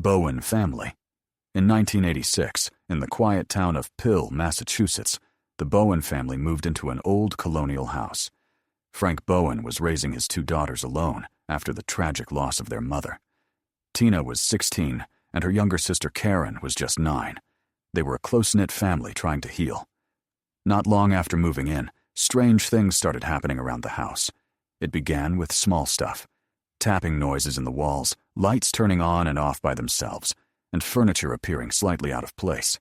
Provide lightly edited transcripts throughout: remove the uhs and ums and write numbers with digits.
Bowen family. In 1986, in the quiet town of Pill, Massachusetts, the Bowen family moved into an old colonial house. Frank Bowen was raising his 2 daughters alone after the tragic loss of their mother. Tina was 16, and her younger sister Karen was just 9. They were a close-knit family trying to heal. Not long after moving in, strange things started happening around the house. It began with small stuff: tapping noises in the walls, lights turning on and off by themselves, and furniture appearing slightly out of place.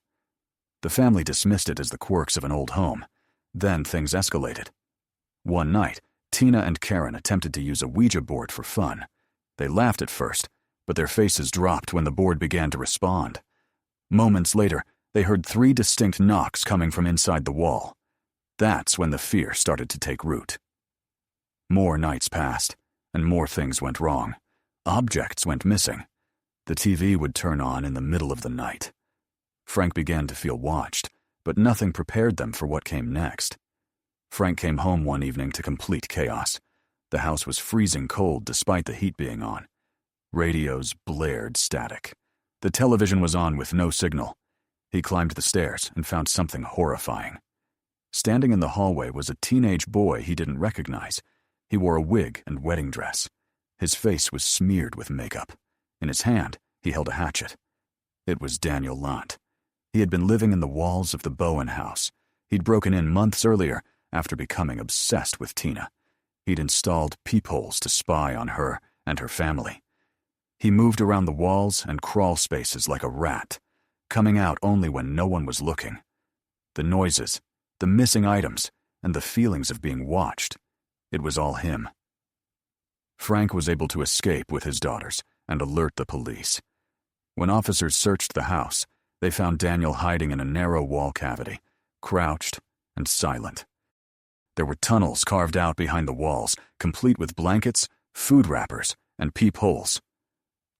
The family dismissed it as the quirks of an old home. Then things escalated. One night, Tina and Karen attempted to use a Ouija board for fun. They laughed at first, but their faces dropped when the board began to respond. Moments later, they heard 3 distinct knocks coming from inside the wall. That's when the fear started to take root. More nights passed, and more things went wrong. Objects went missing. The TV would turn on in the middle of the night. Frank began to feel watched, but nothing prepared them for what came next. Frank came home one evening to complete chaos. The house was freezing cold despite the heat being on. Radios blared static. The television was on with no signal. He climbed the stairs and found something horrifying. Standing in the hallway was a teenage boy he didn't recognize. He wore a wig and wedding dress. His face was smeared with makeup. In his hand, he held a hatchet. It was Daniel Lant. He had been living in the walls of the Bowen house. He'd broken in months earlier after becoming obsessed with Tina. He'd installed peepholes to spy on her and her family. He moved around the walls and crawl spaces like a rat, coming out only when no one was looking. The noises, the missing items, and the feelings of being watched. It was all him. Frank was able to escape with his daughters and alert the police. When officers searched the house, they found Daniel hiding in a narrow wall cavity, crouched and silent. There were tunnels carved out behind the walls, complete with blankets, food wrappers, and peepholes.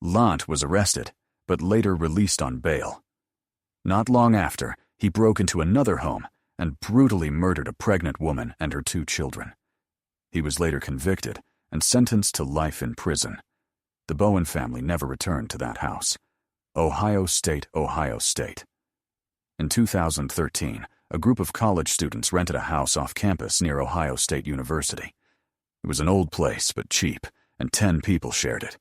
Lant was arrested, but later released on bail. Not long after, he broke into another home and brutally murdered a pregnant woman and her 2 children. He was later convicted and sentenced to life in prison. The Bowen family never returned to that house. Ohio State, Ohio State. In 2013, a group of college students rented a house off campus near Ohio State University. It was an old place, but cheap, and 10 people shared it.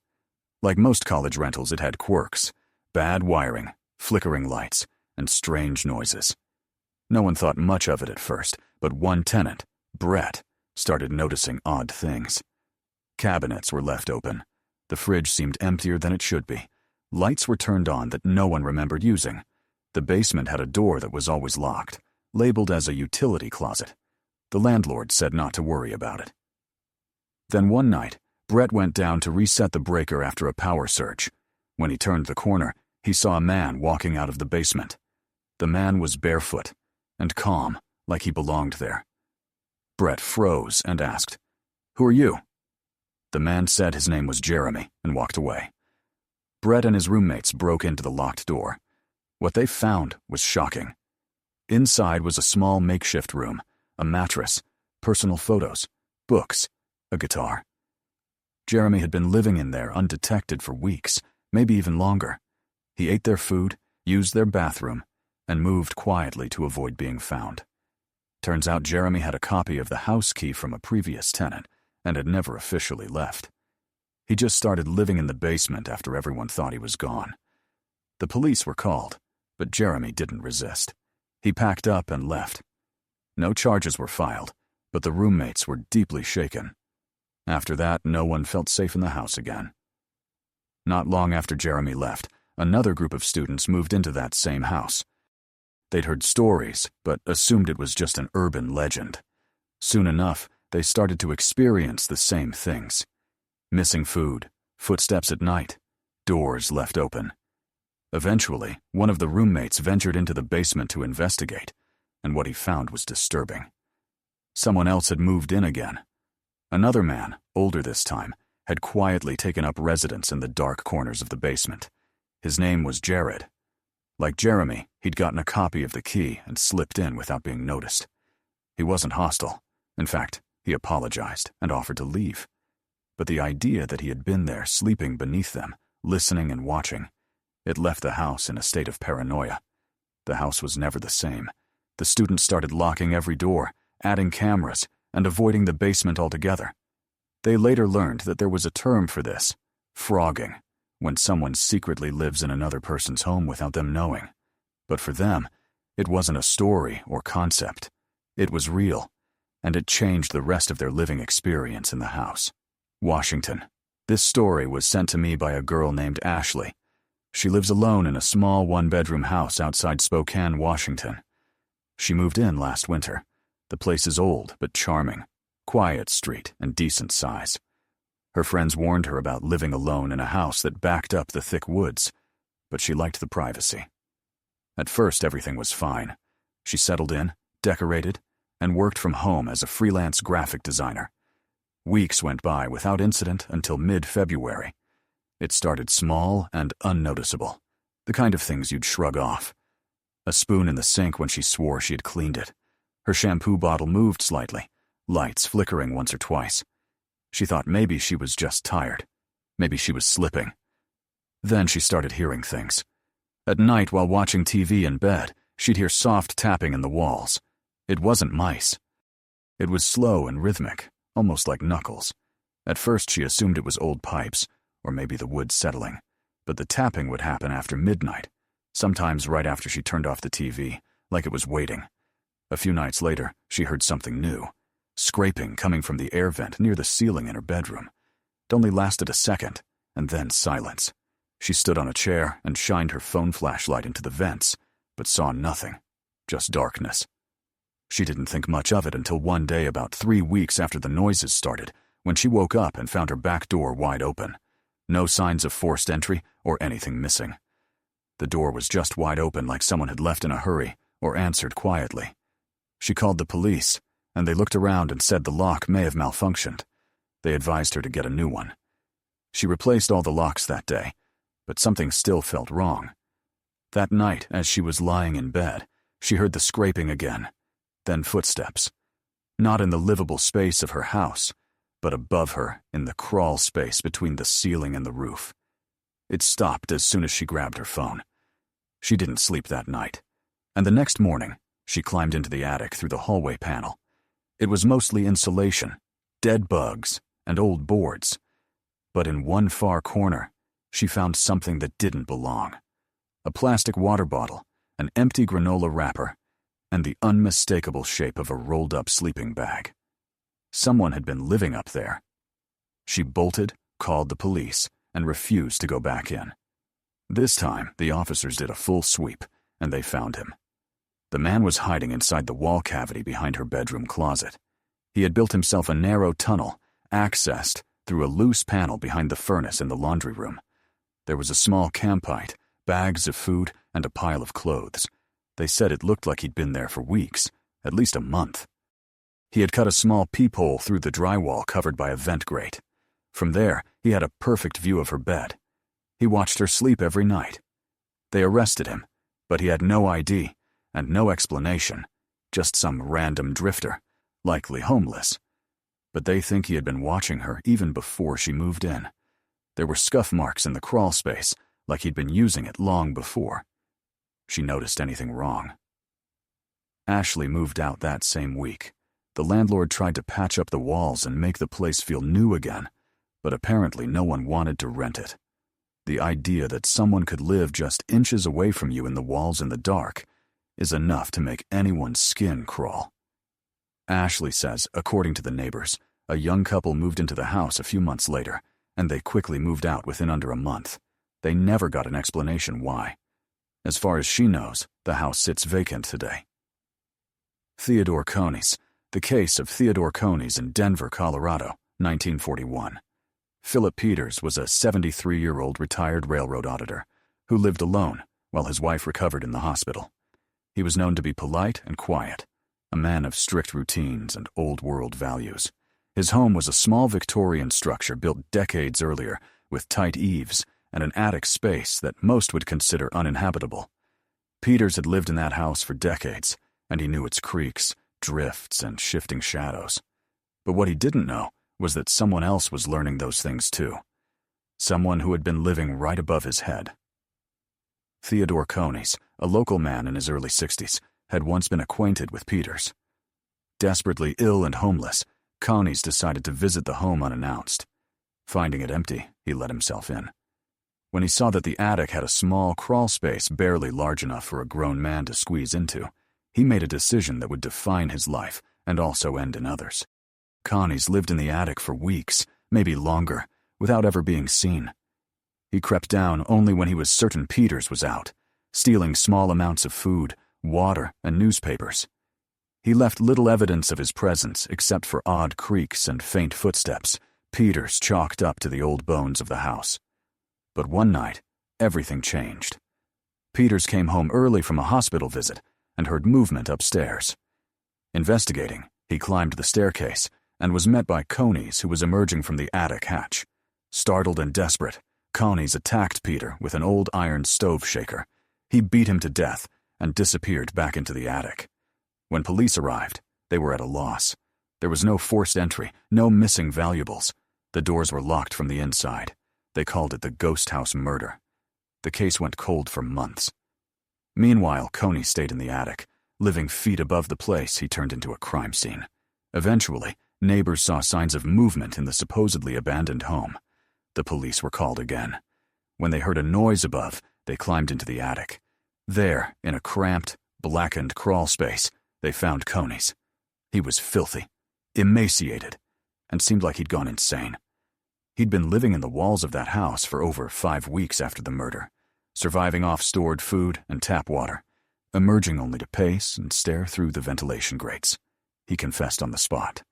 Like most college rentals, it had quirks: bad wiring, flickering lights, and strange noises. No one thought much of it at first, but one tenant, Brett, started noticing odd things. Cabinets were left open. The fridge seemed emptier than it should be. Lights were turned on that no one remembered using. The basement had a door that was always locked, labeled as a utility closet. The landlord said not to worry about it. Then one night, Brett went down to reset the breaker after a power surge. When he turned the corner, he saw a man walking out of the basement. The man was barefoot and calm, like he belonged there. Brett froze and asked, "Who are you?" The man said his name was Jeremy and walked away. Brett and his roommates broke into the locked door. What they found was shocking. Inside was a small makeshift room, a mattress, personal photos, books, a guitar. Jeremy had been living in there undetected for weeks, maybe even longer. He ate their food, used their bathroom, and moved quietly to avoid being found. Turns out Jeremy had a copy of the house key from a previous tenant and had never officially left. He just started living in the basement after everyone thought he was gone. The police were called, but Jeremy didn't resist. He packed up and left. No charges were filed, but the roommates were deeply shaken. After that, no one felt safe in the house again. Not long after Jeremy left, another group of students moved into that same house. They'd heard stories, but assumed it was just an urban legend. Soon enough, they started to experience the same things. Missing food, footsteps at night, doors left open. Eventually, one of the roommates ventured into the basement to investigate, and what he found was disturbing. Someone else had moved in again. Another man, older this time, had quietly taken up residence in the dark corners of the basement. His name was Jared. Like Jeremy, he'd gotten a copy of the key and slipped in without being noticed. He wasn't hostile. In fact, he apologized and offered to leave. But the idea that he had been there sleeping beneath them, listening and watching, It left the house in a state of paranoia. The house was never the same. The students started locking every door, adding cameras, and avoiding the basement altogether. They later learned that there was a term for this: frogging, when someone secretly lives in another person's home without them knowing. But for them, it wasn't a story or concept. It was real, and it changed the rest of their living experience in the house. Washington. This story was sent to me by a girl named Ashley. She lives alone in a small one-bedroom house outside Spokane, Washington. She moved in last winter. The place is old but charming, quiet street and decent size. Her friends warned her about living alone in a house that backed up the thick woods, but she liked the privacy. At first, everything was fine. She settled in, decorated, and worked from home as a freelance graphic designer. Weeks went by without incident until mid-February. It started small and unnoticeable, the kind of things you'd shrug off. A spoon in the sink when she swore she had cleaned it. Her shampoo bottle moved slightly, lights flickering once or twice. She thought maybe she was just tired. Maybe she was slipping. Then she started hearing things. At night, while watching TV in bed, she'd hear soft tapping in the walls. It wasn't mice. It was slow and rhythmic, almost like knuckles. At first, she assumed it was old pipes, or maybe the wood settling. But the tapping would happen after midnight, sometimes right after she turned off the TV, like it was waiting. A few nights later, she heard something new. Scraping coming from the air vent near the ceiling in her bedroom. It only lasted a second, and then silence. She stood on a chair and shined her phone flashlight into the vents, but saw nothing, just darkness. She didn't think much of it until one day about 3 weeks after the noises started, when she woke up and found her back door wide open. No signs of forced entry or anything missing. The door was just wide open like someone had left in a hurry or answered quietly. She called the police, and they looked around and said the lock may have malfunctioned. They advised her to get a new one. She replaced all the locks that day, but something still felt wrong. That night, as she was lying in bed, she heard the scraping again, then footsteps. Not in the livable space of her house, but above her in the crawl space between the ceiling and the roof. It stopped as soon as she grabbed her phone. She didn't sleep that night, and the next morning, she climbed into the attic through the hallway panel. It was mostly insulation, dead bugs, and old boards. But in one far corner, she found something that didn't belong. A plastic water bottle, an empty granola wrapper, and the unmistakable shape of a rolled-up sleeping bag. Someone had been living up there. She bolted, called the police, and refused to go back in. This time, the officers did a full sweep, and they found him. The man was hiding inside the wall cavity behind her bedroom closet. He had built himself a narrow tunnel, accessed through a loose panel behind the furnace in the laundry room. There was a small campite, bags of food, and a pile of clothes. They said it looked like he'd been there for weeks, at least a month. He had cut a small peephole through the drywall covered by a vent grate. From there, he had a perfect view of her bed. He watched her sleep every night. They arrested him, but he had no ID and no explanation, just some random drifter, likely homeless. But they think he had been watching her even before she moved in. There were scuff marks in the crawl space, like he'd been using it long before. She noticed anything wrong. Ashley moved out that same week. The landlord tried to patch up the walls and make the place feel new again, but apparently no one wanted to rent it. The idea that someone could live just inches away from you in the walls in the dark is enough to make anyone's skin crawl. Ashley says, according to the neighbors, a young couple moved into the house a few months later, and they quickly moved out within under a month. They never got an explanation why. As far as she knows, the house sits vacant today. Theodore Coneys. The case of Theodore Coneys in Denver, Colorado, 1941. Philip Peters was a 73-year-old retired railroad auditor who lived alone while his wife recovered in the hospital. He was known to be polite and quiet, a man of strict routines and old-world values. His home was a small Victorian structure built decades earlier with tight eaves and an attic space that most would consider uninhabitable. Peters had lived in that house for decades, and he knew its creaks, drifts, and shifting shadows. But what he didn't know was that someone else was learning those things too. Someone who had been living right above his head. Theodore Coneys, a local man in his early 60s, had once been acquainted with Peters. Desperately ill and homeless, Coneys decided to visit the home unannounced. Finding it empty, he let himself in. When he saw that the attic had a small crawl space barely large enough for a grown man to squeeze into, he made a decision that would define his life and also end in others. Coneys lived in the attic for weeks, maybe longer, without ever being seen. He crept down only when he was certain Peters was out, stealing small amounts of food, water, and newspapers. He left little evidence of his presence except for odd creaks and faint footsteps, Peters chalked up to the old bones of the house. But one night, everything changed. Peters came home early from a hospital visit and heard movement upstairs. Investigating, he climbed the staircase and was met by Coneys, who was emerging from the attic hatch. Startled and desperate, Coneys attacked Peter with an old iron stove shaker. He beat him to death and disappeared back into the attic. When police arrived, they were at a loss. There was no forced entry, no missing valuables. The doors were locked from the inside. They called it the ghost house murder. The case went cold for months. Meanwhile, Coneys stayed in the attic. Living feet above the place, he turned into a crime scene. Eventually, neighbors saw signs of movement in the supposedly abandoned home. The police were called again. When they heard a noise above, they climbed into the attic. There, in a cramped, blackened crawl space, they found Coneys. He was filthy, emaciated, and seemed like he'd gone insane. He'd been living in the walls of that house for over 5 weeks after the murder, surviving off stored food and tap water, emerging only to pace and stare through the ventilation grates. He confessed on the spot.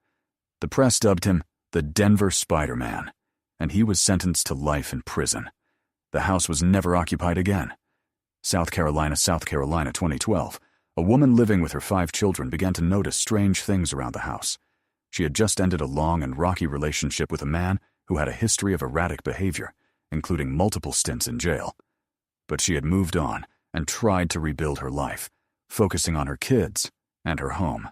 The press dubbed him the Denver Spider-Man, and he was sentenced to life in prison. The house was never occupied again. South Carolina, 2012. A woman living with her 5 children began to notice strange things around the house. She had just ended a long and rocky relationship with a man who had a history of erratic behavior, including multiple stints in jail. But she had moved on and tried to rebuild her life, focusing on her kids and her home.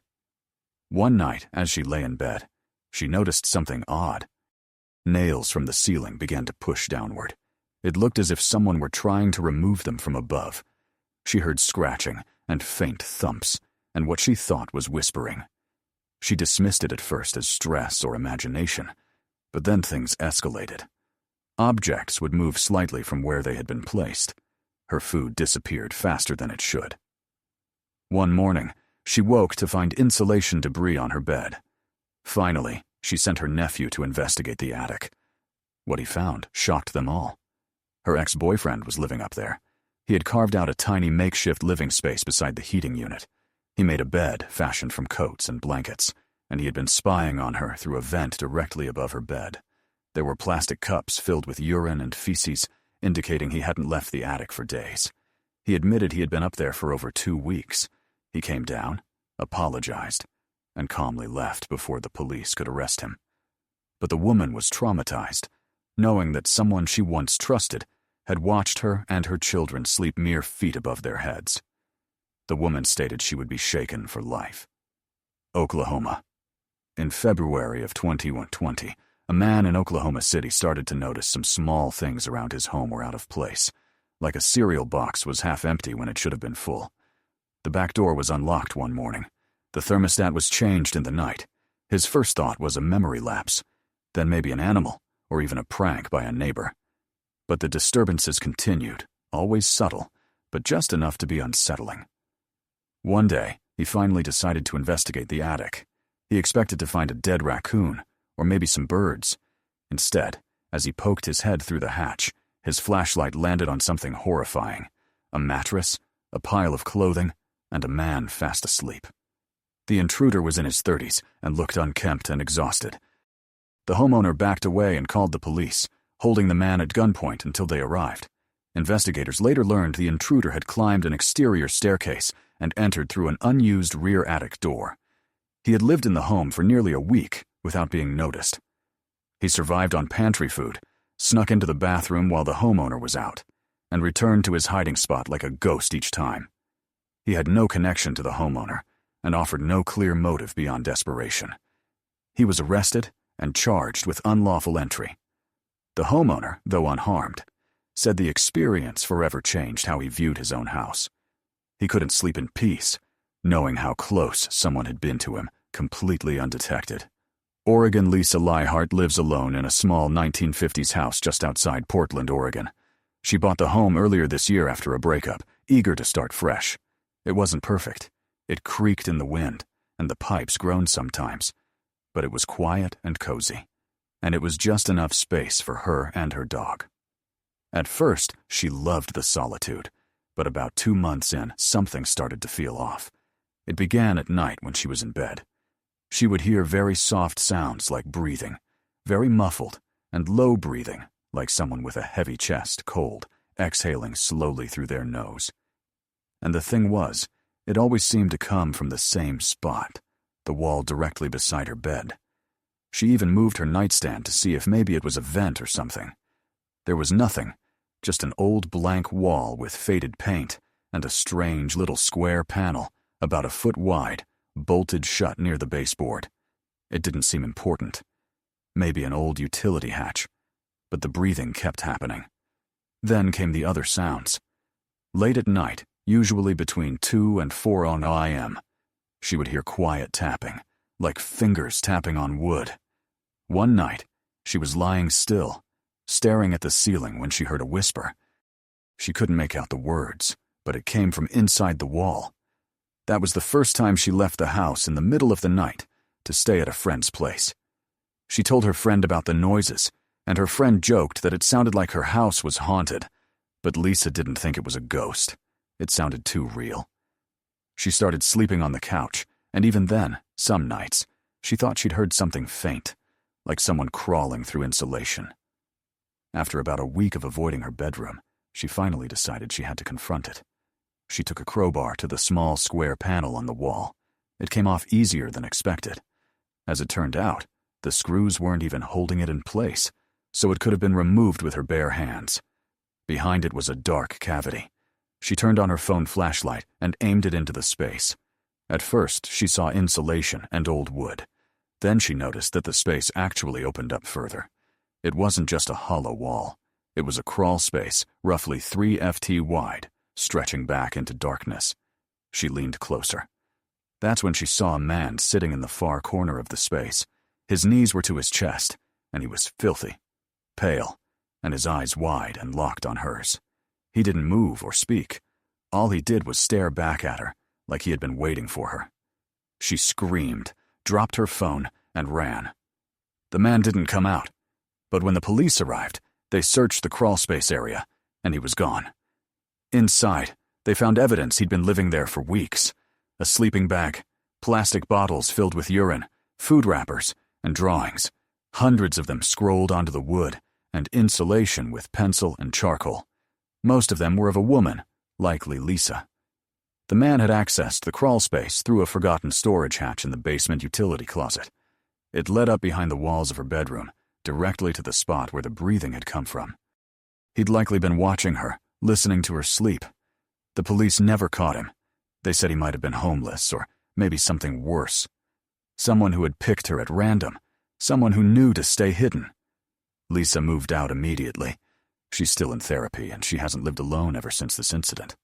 One night, as she lay in bed, she noticed something odd. Nails from the ceiling began to push downward. It looked as if someone were trying to remove them from above. She heard scratching and faint thumps, and what she thought was whispering. She dismissed it at first as stress or imagination, but then things escalated. Objects would move slightly from where they had been placed. Her food disappeared faster than it should. One morning, she woke to find insulation debris on her bed. Finally, she sent her nephew to investigate the attic. What he found shocked them all. Her ex-boyfriend was living up there. He had carved out a tiny makeshift living space beside the heating unit. He made a bed fashioned from coats and blankets, and he had been spying on her through a vent directly above her bed. There were plastic cups filled with urine and feces, indicating he hadn't left the attic for days. He admitted he had been up there for over 2 weeks. He came down, apologized, and calmly left before the police could arrest him. But the woman was traumatized, knowing that someone she once trusted had watched her and her children sleep mere feet above their heads. The woman stated she would be shaken for life. Oklahoma. In February of 2020, a man in Oklahoma City started to notice some small things around his home were out of place, like a cereal box was half empty when it should have been full. The back door was unlocked one morning. The thermostat was changed in the night. His first thought was a memory lapse, then maybe an animal, or even a prank by a neighbor. But the disturbances continued, always subtle, but just enough to be unsettling. One day, he finally decided to investigate the attic. He expected to find a dead raccoon, or maybe some birds. Instead, as he poked his head through the hatch, his flashlight landed on something horrifying: a mattress, a pile of clothing, and a man fast asleep. The intruder was in his 30s and looked unkempt and exhausted. The homeowner backed away and called the police, holding the man at gunpoint until they arrived. Investigators later learned the intruder had climbed an exterior staircase and entered through an unused rear attic door. He had lived in the home for nearly a week without being noticed. He survived on pantry food, snuck into the bathroom while the homeowner was out, and returned to his hiding spot like a ghost each time. He had no connection to the homeowner and offered no clear motive beyond desperation. He was arrested and charged with unlawful entry. The homeowner, though unharmed, said the experience forever changed how he viewed his own house. He couldn't sleep in peace, knowing how close someone had been to him, completely undetected. Oregon Lisa Leihart lives alone in a small 1950s house just outside Portland, Oregon. She bought the home earlier this year after a breakup, eager to start fresh. It wasn't perfect. It creaked in the wind, and the pipes groaned sometimes. But it was quiet and cozy, and it was just enough space for her and her dog. At first, she loved the solitude, but about 2 months in, something started to feel off. It began at night when she was in bed. She would hear very soft sounds like breathing, very muffled, and low breathing, like someone with a heavy chest, cold, exhaling slowly through their nose. And the thing was, it always seemed to come from the same spot, the wall directly beside her bed. She even moved her nightstand to see if maybe it was a vent or something. There was nothing, just an old blank wall with faded paint and a strange little square panel, about a foot wide, bolted shut near the baseboard. It didn't seem important. Maybe an old utility hatch. But the breathing kept happening. Then came the other sounds. Late at night, usually between 2 and 4 a.m., she would hear quiet tapping, like fingers tapping on wood. One night, she was lying still, staring at the ceiling when she heard a whisper. She couldn't make out the words, but it came from inside the wall. That was the first time she left the house in the middle of the night to stay at a friend's place. She told her friend about the noises, and her friend joked that it sounded like her house was haunted, but Lisa didn't think it was a ghost. It sounded too real. She started sleeping on the couch, and even then, some nights, she thought she'd heard something faint, like someone crawling through insulation. After about a week of avoiding her bedroom, she finally decided she had to confront it. She took a crowbar to the small square panel on the wall. It came off easier than expected. As it turned out, the screws weren't even holding it in place, so it could have been removed with her bare hands. Behind it was a dark cavity. She turned on her phone flashlight and aimed it into the space. At first, she saw insulation and old wood. Then she noticed that the space actually opened up further. It wasn't just a hollow wall. It was a crawl space, roughly 3 ft wide, stretching back into darkness. She leaned closer. That's when she saw a man sitting in the far corner of the space. His knees were to his chest, and he was filthy, pale, and his eyes wide and locked on hers. He didn't move or speak. All he did was stare back at her, like he had been waiting for her. She screamed, dropped her phone, and ran. The man didn't come out, but when the police arrived, they searched the crawlspace area, and he was gone. Inside, they found evidence he'd been living there for weeks. A sleeping bag, plastic bottles filled with urine, food wrappers, and drawings. Hundreds of them scrolled onto the wood, and insulation with pencil and charcoal. Most of them were of a woman, likely Lisa. The man had accessed the crawlspace through a forgotten storage hatch in the basement utility closet. It led up behind the walls of her bedroom, directly to the spot where the breathing had come from. He'd likely been watching her, listening to her sleep. The police never caught him. They said he might have been homeless, or maybe something worse. Someone who had picked her at random, someone who knew to stay hidden. Lisa moved out immediately. She's still in therapy, and she hasn't lived alone ever since this incident.